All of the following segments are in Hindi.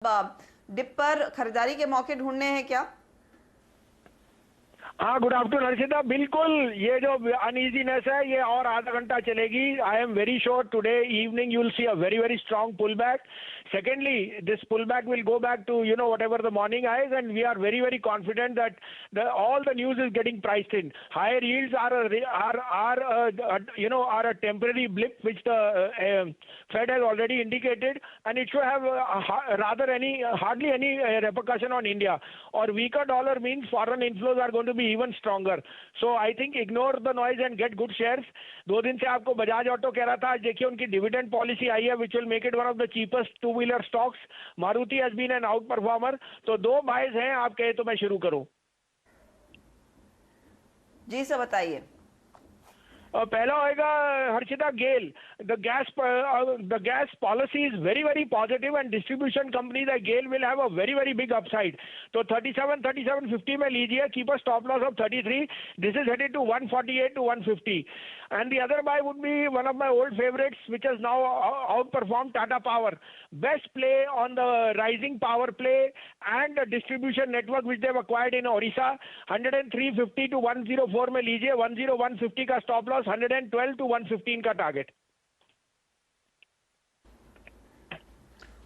डिप पर खरीदारी के मौके ढूंढने हैं क्या? हाँ, गुड आफ्टरनून हर्षिता। बिल्कुल, ये जो अनईजीनेस है ये और आधा घंटा चलेगी। I am very sure today evening you will see a very strong pull back. Secondly, this pullback will go back to whatever the morning highs, and we are very confident that all the news is getting priced in. Higher yields are a temporary blip which the Fed has already indicated, and it should have hardly any repercussion on India. Or weaker dollar means foreign inflows are going to be even stronger. So I think ignore the noise and get good shares. 2 दिन से आपको बजाज ऑटो कह रहा था, आज देखिए उनकी डिविडेंड पॉलिसी आई है which will make it one of the cheapest two-wheeler stocks. Maruti has been an outperformer. तो 2 बाइज हैं, आप कहे तो मैं शुरू करूं? जी सर, बताइए। पहला होएगा Harshita GAIL. The gas policy is very positive and distribution company the GAIL will have a very big upside. तो 37-37.50 में लीजिए. Keep a stop loss of 33. This is headed to 148 to 150. And the other buy would be one of my old favorites, which has now outperformed Tata Power. Best play on the rising power play and the distribution network which they have acquired in Orissa. 103.50 to 104 में लीजिए. 101.50 का stop loss, 112 to 115 का टारगेट.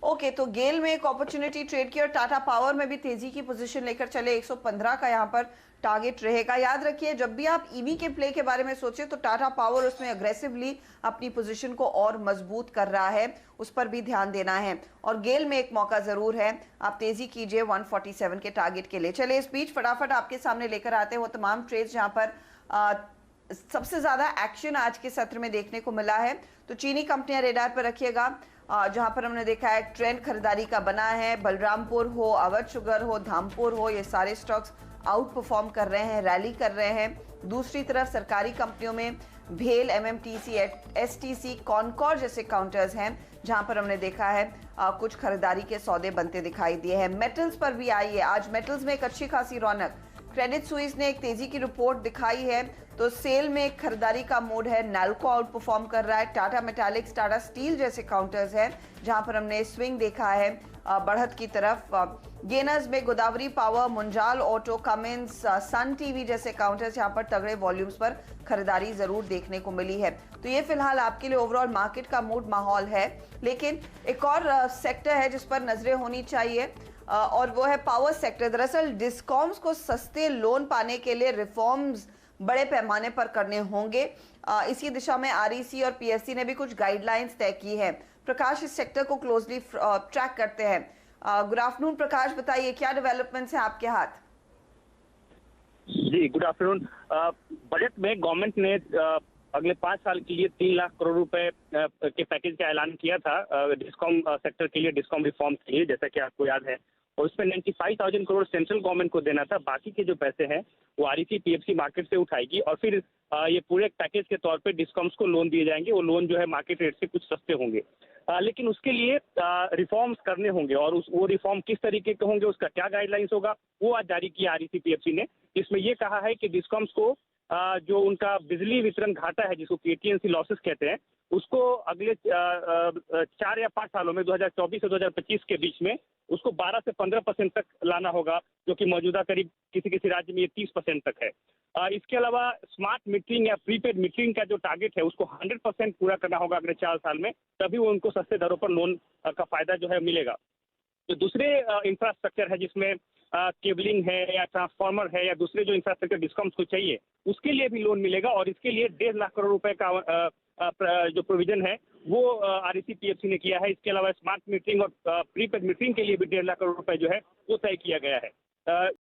ओके, तो गेल में एक अपॉर्चुनिटी ट्रेड की और टाटा पावर में भी तेजी की पोजीशन लेकर चले. 115 का यहाँ पर टारगेट रहेगा. याद रखिए, जब भी आप ईवी के प्ले के बारे में सोचें तो टाटा पावर उसमें अग्रेसिवली अपनी पोजीशन को और मजबूत कर रहा है, उस पर भी ध्यान देना है. और गेल में एक मौका जरूर है, आप तेजी कीजिए 147 के टारगेट के लिए. चले इस बीच फटाफट आपके सामने लेकर आते हो तमाम ट्रेड्स जहां पर सबसे ज्यादा एक्शन आज के सत्र में देखने को मिला है. तो चीनी कंपनियां रेडार पर रखिएगा, जहां पर हमने देखा है ट्रेंड खरीदारी का बना है. बलरामपुर हो, अवध शुगर हो, धामपुर हो, ये सारे स्टॉक्स आउट परफॉर्म कर रहे हैं, रैली कर रहे हैं. दूसरी तरफ सरकारी कंपनियों में भेल, एमएमटीसी, एसटीसी, कॉनकॉर जैसे काउंटर्स हैं जहां पर हमने देखा है कुछ खरीदारी के सौदे बनते दिखाई दिए हैं. मेटल्स पर भी आई है आज. मेटल्स में एक अच्छी खासी रौनक. क्रेडिट स्विस ने एक तेजी की रिपोर्ट दिखाई है, तो सेल में एक खरीदारी का मोड है. नैल्को आउट परफॉर्म कर रहा है. टाटा मेटालिक्स, टाटा स्टील जैसे काउंटर्स हैं जहां पर हमने स्विंग देखा है बढ़त की तरफ. गेनर्स में Godavari power, Munjal auto, Cummins, sun TV जैसे काउंटर्स यहाँ पर तगड़े वॉल्यूम्स पर खरीदारी जरूर देखने को मिली है. तो ये फिलहाल आपके लिए ओवरऑल मार्केट का मूड माहौल है. लेकिन एक और सेक्टर है जिस पर नजरें होनी चाहिए और वो है पावर सेक्टर. दरअसल डिस्कॉम्स को सस्ते लोन पाने के लिए रिफॉर्म्स बड़े पैमाने पर करने होंगे. इसी दिशा में आरईसी और पीएससी ने भी कुछ गाइडलाइंस तय की है. प्रकाश इस सेक्टर को क्लोजली ट्रैक करते हैं. गुड आफ्टरनून प्रकाश, बताइए क्या डेवलपमेंट्स हैं आपके हाथ? जी गुड आफ्टरनून. बजट में गवर्नमेंट ने अगले 5 साल के लिए 3 लाख करोड़ रुपए के पैकेज का ऐलान किया था डिस्कॉम सेक्टर के लिए, डिस्कॉम रिफॉर्म के लिए, जैसा कि आपको याद है. और उसमें 95,000 करोड़ सेंट्रल गवर्नमेंट को देना था. बाकी के जो पैसे हैं वो आरईसी पीएफसी मार्केट से उठाएगी और फिर ये पूरे पैकेज के तौर पे डिस्कॉम्स को लोन दिए जाएंगे. वो लोन जो है मार्केट रेट से कुछ सस्ते होंगे. लेकिन उसके लिए रिफॉर्म्स करने होंगे और वो रिफॉर्म किस तरीके के होंगे, उसका क्या गाइडलाइंस होगा, वो आज जारी किया आरईसी पीएफसी ने. इसमें ये कहा है कि डिस्कॉम्स को जो उनका बिजली वितरण घाटा है जिसको एटीएनसी लॉसेस कहते हैं, उसको अगले 4 या 5 सालों में 2024 से 2025 के बीच में उसको 12 से 15% तक लाना होगा, जो कि मौजूदा करीब किसी राज्य में ये 30% तक है. इसके अलावा स्मार्ट मीटरिंग या प्रीपेड मीटरिंग का जो टारगेट है उसको 100% पूरा करना होगा अगले 4 साल में, तभी वो उनको सस्ते दरों पर लोन का फायदा जो है मिलेगा. तो दूसरे इंफ्रास्ट्रक्चर है जिसमें केबलिंग है या ट्रांसफार्मर है या दूसरे जो इंफ्रास्ट्रक्चर डिस्कॉम्स को चाहिए, उसके लिए भी लोन मिलेगा. और इसके लिए 1.5 लाख करोड़ रुपए का जो प्रोविजन है वो आरईसी पीएफसी ने किया है. इसके अलावा स्मार्ट मीटरिंग और प्रीपेड मीटरिंग के लिए भी 1.5 लाख करोड़ रुपए जो है वो तय किया गया है.